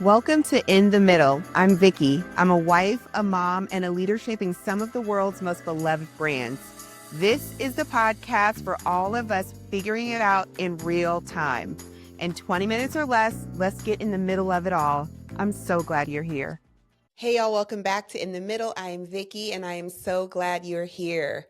Welcome to In the Middle. I'm Vykky. I'm a wife, a mom, and a leader shaping some of the world's most beloved brands. This is the podcast for all of us figuring it out in real time. In 20 minutes or less, let's get in the middle of it all. I'm so glad you're here. Hey, y'all, welcome back to In the Middle. I am Vykky, and I am so glad you're here.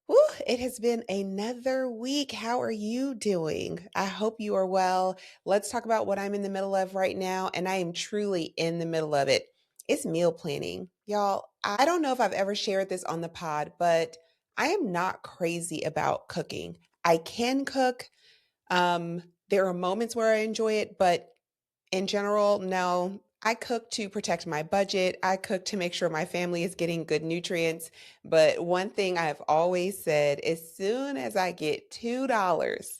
Whew, it has been another week. How are you doing? I hope you are well. Let's talk about what I'm in the middle of right now, and I am truly in the middle of it. It's meal planning. Y'all, I don't know if I've ever shared this on the pod, but I am not crazy about cooking. I can cook. There are moments where I enjoy it, but in general, no. I cook to protect my budget. I cook to make sure my family is getting good nutrients. But one thing I've always said, as soon as I get $2,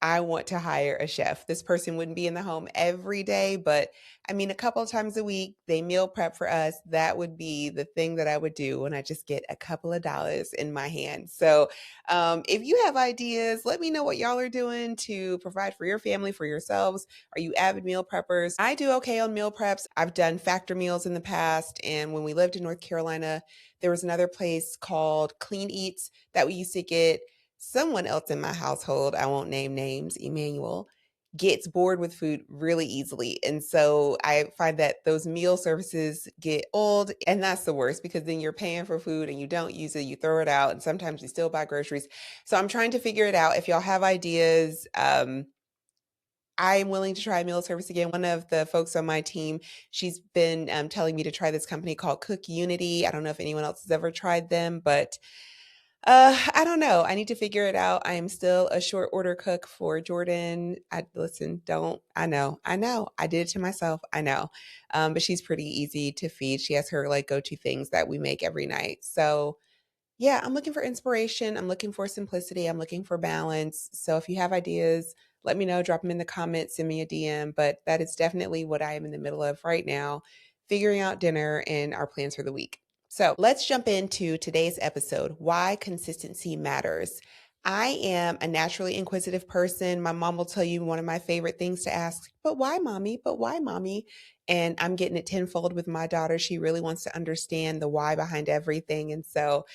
I want to hire a chef. This person wouldn't be in the home every day, but I mean, a couple of times a week, they meal prep for us. That would be the thing that I would do when I just get a couple of dollars in my hand. So if you have ideas, let me know what y'all are doing to provide for your family, for yourselves. Are you avid meal preppers? I do okay on meal preps. I've done factor meals in the past. And when we lived in North Carolina, there was another place called Clean Eats that we used to get. Someone else in my household, I won't name names, Emmanuel, gets bored with food really easily. And so I find that those meal services get old, and that's the worst because then you're paying for food and you don't use it, you throw it out, and sometimes you still buy groceries. So I'm trying to figure it out. If y'all have ideas, I'm willing to try meal service again. One of the folks on my team, she's been telling me to try this company called Cook Unity. I don't know if anyone else has ever tried them, but I don't know. I need to figure it out. I am still a short order cook for Jordan. I did it to myself. I know. But she's pretty easy to feed. She has her like go-to things that we make every night. So yeah, I'm looking for inspiration. I'm looking for simplicity. I'm looking for balance. So if you have ideas, let me know, drop them in the comments, send me a DM. But that is definitely what I am in the middle of right now, figuring out dinner and our plans for the week. So let's jump into today's episode, why consistency matters. I am a naturally inquisitive person. My mom will tell you one of my favorite things to ask, but why, mommy? But why, mommy? And I'm getting it tenfold with my daughter. She really wants to understand the why behind everything. And so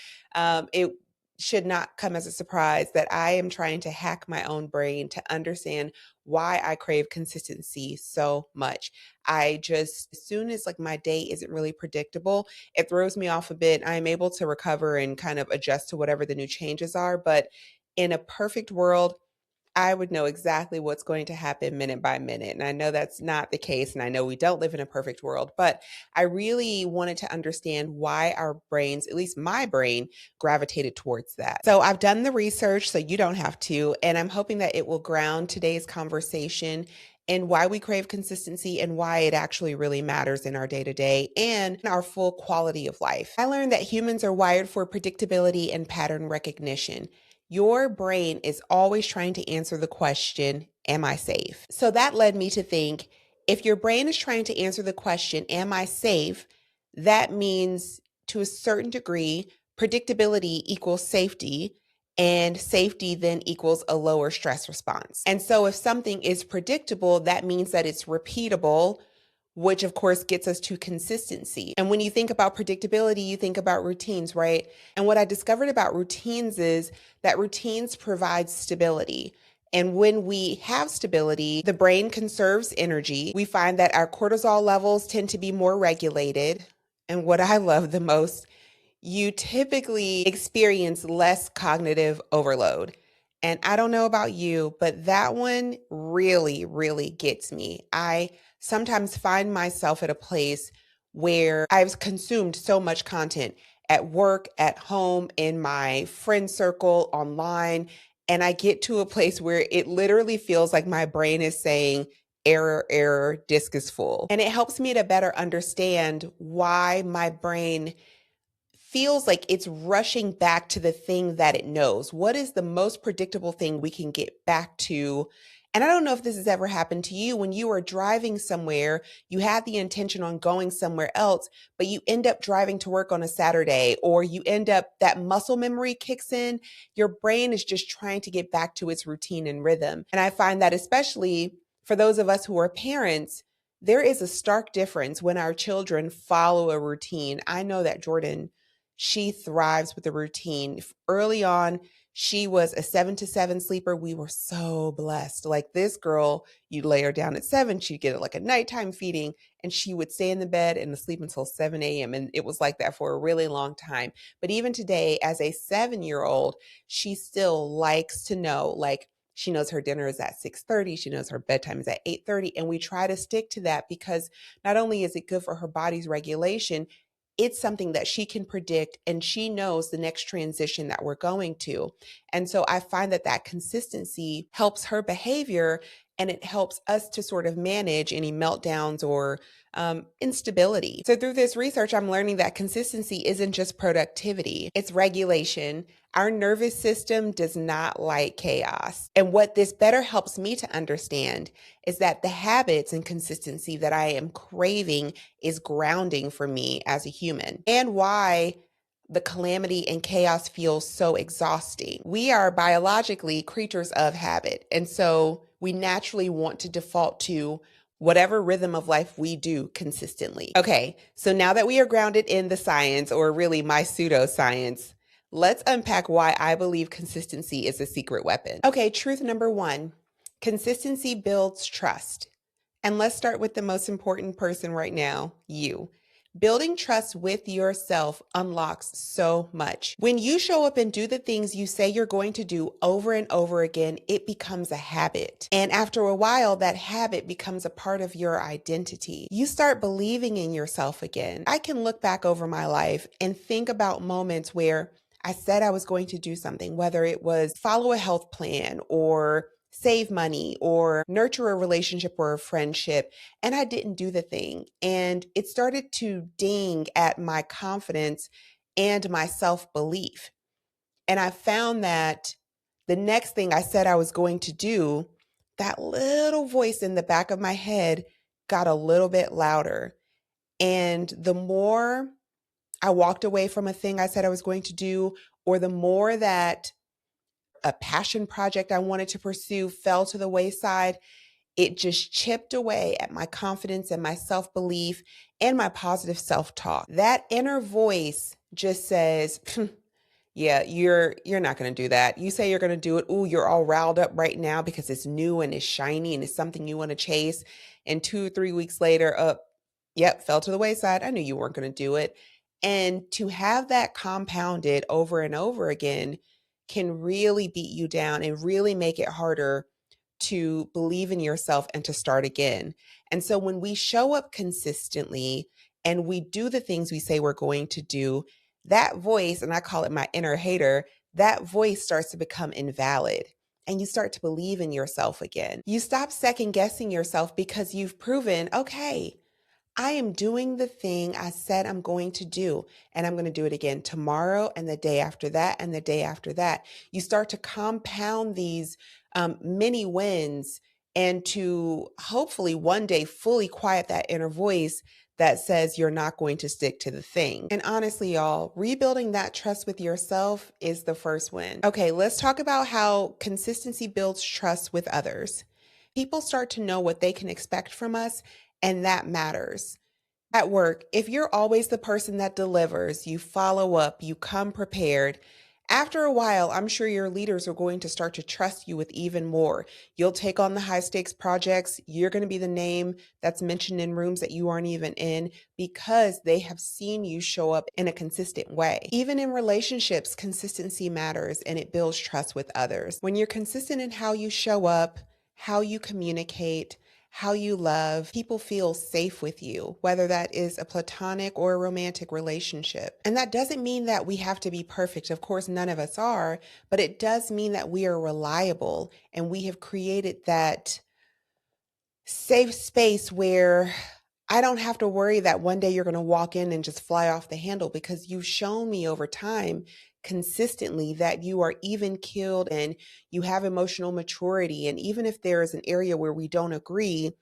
it should not come as a surprise that I am trying to hack my own brain to understand why I crave consistency so much. As soon as like my day isn't really predictable, it throws me off a bit. I am able to recover and kind of adjust to whatever the new changes are. But in a perfect world, I would know exactly what's going to happen minute by minute. And I know that's not the case. And I know we don't live in a perfect world, but I really wanted to understand why our brains, at least my brain, gravitated towards that. So I've done the research so you don't have to. And I'm hoping that it will ground today's conversation and why we crave consistency and why it actually really matters in our day to day and our full quality of life. I learned that humans are wired for predictability and pattern recognition. Your brain is always trying to answer the question, am I safe? So that led me to think if your brain is trying to answer the question, am I safe? That means to a certain degree, predictability equals safety, and safety then equals a lower stress response. And so if something is predictable, that means that it's repeatable, which of course gets us to consistency. And when you think about predictability, you think about routines, right? And what I discovered about routines is that routines provide stability. And when we have stability, the brain conserves energy. We find that our cortisol levels tend to be more regulated. And what I love the most, you typically experience less cognitive overload. And I don't know about you, but that one really, really gets me. I sometimes find myself at a place where I've consumed so much content at work, at home, in my friend circle, online, and I get to a place where it literally feels like my brain is saying, error, error, disk is full. And it helps me to better understand why my brain feels like it's rushing back to the thing that it knows. What is the most predictable thing we can get back to? And I don't know if this has ever happened to you when you are driving somewhere, you had the intention on going somewhere else, but you end up driving to work on a Saturday, or you end up, that muscle memory kicks in. Your brain is just trying to get back to its routine and rhythm. And I find that especially for those of us who are parents, there is a stark difference when our children follow a routine. I know that Jordan, she thrives with a routine. Early on, she was a 7 to 7 sleeper. We were so blessed. Like this girl, you lay her down at 7, she'd get like a nighttime feeding, and she would stay in the bed and sleep until 7 a.m. And it was like that for a really long time. But even today, as a 7-year-old, she still likes to know, like, she knows her dinner is at 6:30. She knows her bedtime is at 8:30. And we try to stick to that because not only is it good for her body's regulation, it's something that she can predict and she knows the next transition that we're going to. And so I find that that consistency helps her behavior, and it helps us to sort of manage any meltdowns or instability. So through this research, I'm learning that consistency isn't just productivity, it's regulation. Our nervous system does not like chaos. And what this better helps me to understand is that the habits and consistency that I am craving is grounding for me as a human, and why the calamity and chaos feels so exhausting. We are biologically creatures of habit. And so we naturally want to default to whatever rhythm of life we do consistently. Okay, so now that we are grounded in the science, or really my pseudoscience, let's unpack why I believe consistency is a secret weapon. Okay, truth number 1, consistency builds trust. And let's start with the most important person right now, you. Building trust with yourself unlocks so much. When you show up and do the things you say you're going to do over and over again, it becomes a habit. And after a while, that habit becomes a part of your identity. You start believing in yourself again. I can look back over my life and think about moments where I said I was going to do something, whether it was follow a health plan or save money or nurture a relationship or a friendship, and I didn't do the thing. And it started to ding at my confidence and my self-belief. And I found that the next thing I said I was going to do, that little voice in the back of my head got a little bit louder. And the more I walked away from a thing I said I was going to do, or the more that a passion project I wanted to pursue fell to the wayside, it just chipped away at my confidence and my self-belief and my positive self-talk. That inner voice just says, yeah, you're not going to do that. You say you're going to do it. Ooh, you're all riled up right now because it's new and it's shiny and it's something you want to chase. And 2 or 3 weeks later, yep, fell to the wayside. I knew you weren't going to do it. And to have that compounded over and over again can really beat you down and really make it harder to believe in yourself and to start again. And so when we show up consistently and we do the things we say we're going to do, that voice, and I call it my inner hater, that voice starts to become invalid. And you start to believe in yourself again. You stop second guessing yourself because you've proven, okay, I am doing the thing I said I'm going to do, and I'm going to do it again tomorrow and the day after that and the day after that. You start to compound these mini wins and to hopefully one day fully quiet that inner voice that says you're not going to stick to the thing. And honestly, y'all, rebuilding that trust with yourself is the first win. Okay, let's talk about how consistency builds trust with others. People start to know what they can expect from us, and that matters. At work, if you're always the person that delivers, you follow up, you come prepared, after a while, I'm sure your leaders are going to start to trust you with even more. You'll take on the high stakes projects. You're going to be the name that's mentioned in rooms that you aren't even in because they have seen you show up in a consistent way. Even in relationships, consistency matters and it builds trust with others. When you're consistent in how you show up, how you communicate, how you love, people feel safe with you, whether that is a platonic or a romantic relationship. And that doesn't mean that we have to be perfect. Of course, none of us are, but it does mean that we are reliable and we have created that safe space where I don't have to worry that one day you're going to walk in and just fly off the handle, because you've shown me over time consistently that you are even keeled and you have emotional maturity. And even if there is an area where we don't agree,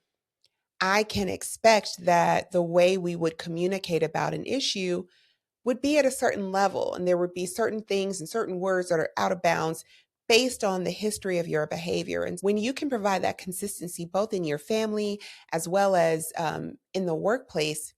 I can expect that the way we would communicate about an issue would be at a certain level. And there would be certain things and certain words that are out of bounds based on the history of your behavior. And when you can provide that consistency, both in your family as well as in the workplace,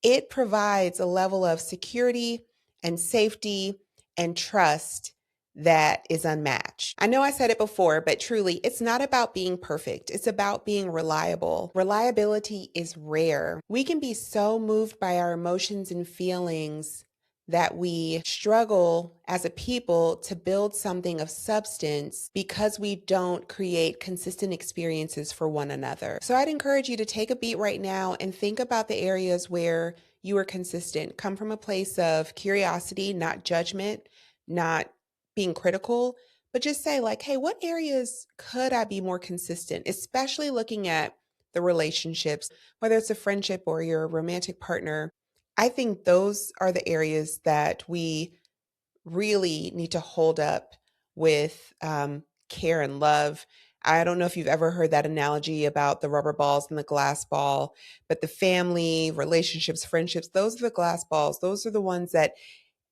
it provides a level of security and safety and trust that is unmatched. I know I said it before, but truly, it's not about being perfect. It's about being reliable. Reliability is rare. We can be so moved by our emotions and feelings that we struggle as a people to build something of substance because we don't create consistent experiences for one another. So I'd encourage you to take a beat right now and think about the areas where you are consistent. Come from a place of curiosity, not judgment, not being critical, but just say, like, hey, what areas could I be more consistent, especially looking at the relationships, whether it's a friendship or your romantic partner. I think those are the areas that we really need to hold up with care and love. I don't know if you've ever heard that analogy about the rubber balls and the glass ball, but the family, relationships, friendships, those are the glass balls. Those are the ones that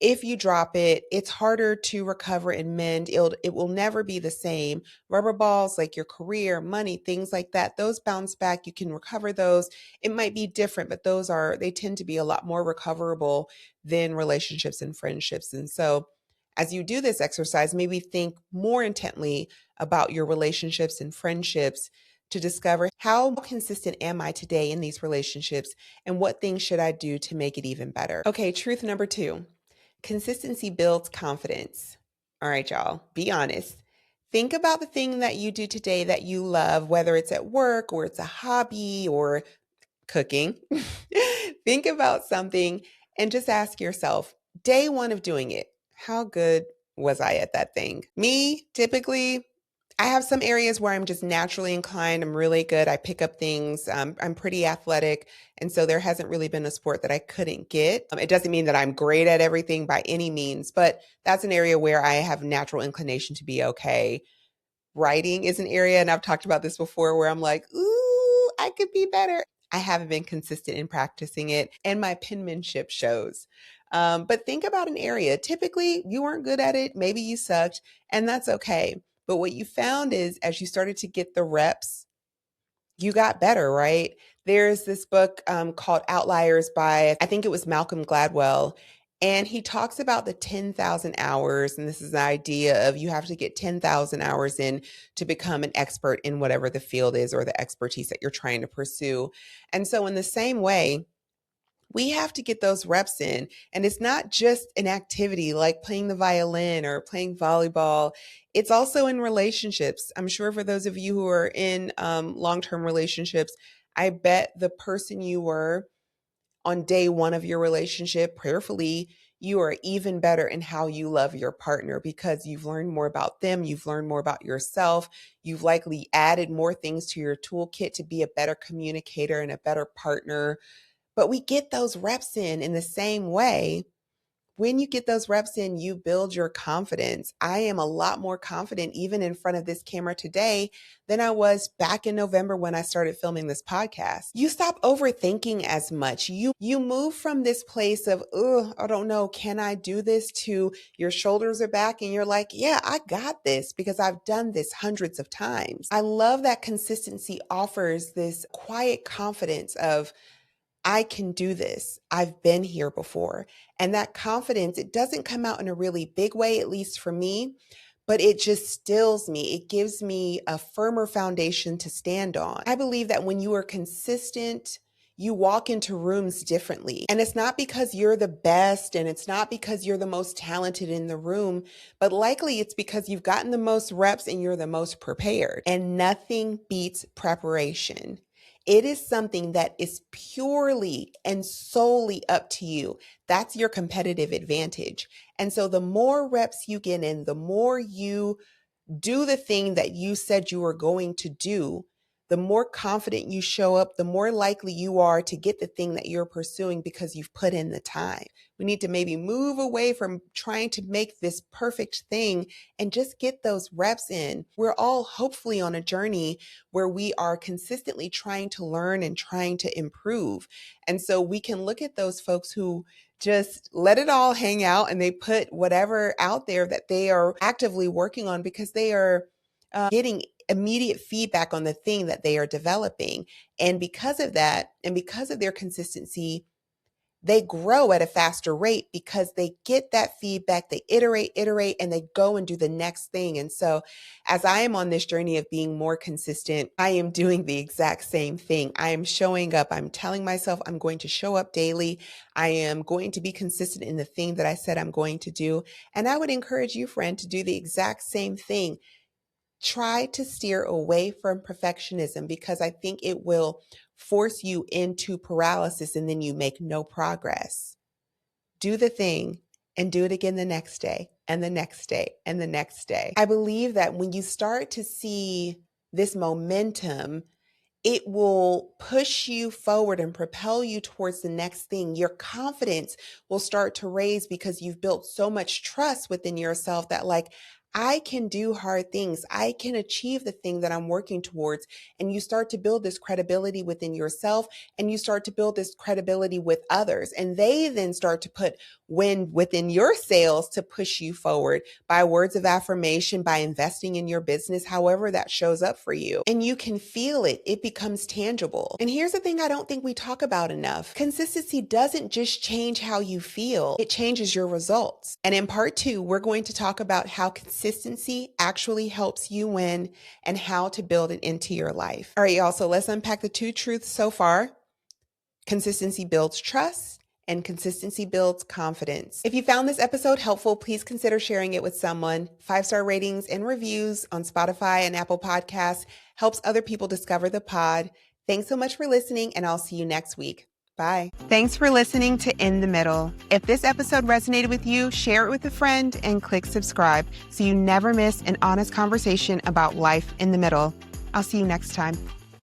if you drop it, it's harder to recover and mend. It will never be the same. Rubber balls, like your career, money, things like that, those bounce back. You can recover those. It might be different, but they tend to be a lot more recoverable than relationships and friendships. And so as you do this exercise, maybe think more intently about your relationships and friendships to discover how consistent am I today in these relationships and what things should I do to make it even better. Okay, truth number 2. Consistency builds confidence. All right, y'all, be honest. Think about the thing that you do today that you love, whether it's at work or it's a hobby or cooking. Think about something and just ask yourself, day one of doing it, how good was I at that thing? Me, typically, I have some areas where I'm just naturally inclined. I'm really good. I pick up things. I'm pretty athletic. And so there hasn't really been a sport that I couldn't get. It doesn't mean that I'm great at everything by any means, but that's an area where I have natural inclination to be okay. Writing is an area, and I've talked about this before, where I'm like, ooh, I could be better. I haven't been consistent in practicing it, and my penmanship shows. But think about an area. Typically, you weren't good at it. Maybe you sucked, and that's okay. But what you found is as you started to get the reps, you got better, right? There's this book called Outliers by, I think it was Malcolm Gladwell. And he talks about the 10,000 hours. And this is the idea of you have to get 10,000 hours in to become an expert in whatever the field is or the expertise that you're trying to pursue. And so, in the same way, we have to get those reps in. And it's not just an activity like playing the violin or playing volleyball. It's also in relationships. I'm sure for those of you who are in long-term relationships, I bet the person you were on day one of your relationship, prayerfully, you are even better in how you love your partner because you've learned more about them. You've learned more about yourself. You've likely added more things to your toolkit to be a better communicator and a better partner. But we get those reps in the same way. When you get those reps in, you build your confidence. I am a lot more confident even in front of this camera today than I was back in November when I started filming this podcast. You stop overthinking as much. You move from this place of, oh, I don't know, can I do this, to your shoulders are back and you're like, yeah, I got this because I've done this hundreds of times. I love that consistency offers this quiet confidence of, I can do this. I've been here before. And that confidence, it doesn't come out in a really big way, at least for me, but it just stills me. It gives me a firmer foundation to stand on. I believe that when you are consistent, you walk into rooms differently. And it's not because you're the best and it's not because you're the most talented in the room, but likely it's because you've gotten the most reps and you're the most prepared. And nothing beats preparation. It is something that is purely and solely up to you. That's your competitive advantage. And so the more reps you get in, the more you do the thing that you said you were going to do, the more confident you show up, the more likely you are to get the thing that you're pursuing because you've put in the time. We need to maybe move away from trying to make this perfect thing and just get those reps in. We're all hopefully on a journey where we are consistently trying to learn and trying to improve. And so we can look at those folks who just let it all hang out and they put whatever out there that they are actively working on because they are getting immediate feedback on the thing that they are developing. And because of that, and because of their consistency, they grow at a faster rate because they get that feedback, they iterate, and they go and do the next thing. And so, as I am on this journey of being more consistent, I am doing the exact same thing. I am showing up. I'm telling myself I'm going to show up daily. I am going to be consistent in the thing that I said I'm going to do. And I would encourage you, friend, to do the exact same thing. Try to steer away from perfectionism because I think it will force you into paralysis and then you make no progress. Do the thing and do it again the next day and the next day and the next day. I believe that when you start to see this momentum, it will push you forward and propel you towards the next thing. Your confidence will start to raise because you've built so much trust within yourself that like, I can do hard things. I can achieve the thing that I'm working towards. And you start to build this credibility within yourself and you start to build this credibility with others. And they then start to put wind within your sails to push you forward by words of affirmation, by investing in your business, however that shows up for you. And you can feel it. It becomes tangible. And here's the thing I don't think we talk about enough. Consistency doesn't just change how you feel. It changes your results. And in part 2, we're going to talk about how consistency actually helps you win and how to build it into your life. All right, y'all. So let's unpack the 2 truths so far. Consistency builds trust and consistency builds confidence. If you found this episode helpful, please consider sharing it with someone. 5-star ratings and reviews on Spotify and Apple Podcasts helps other people discover the pod. Thanks so much for listening, and I'll see you next week. Bye. Thanks for listening to In the Middle. If this episode resonated with you, share it with a friend and click subscribe so you never miss an honest conversation about life in the middle. I'll see you next time.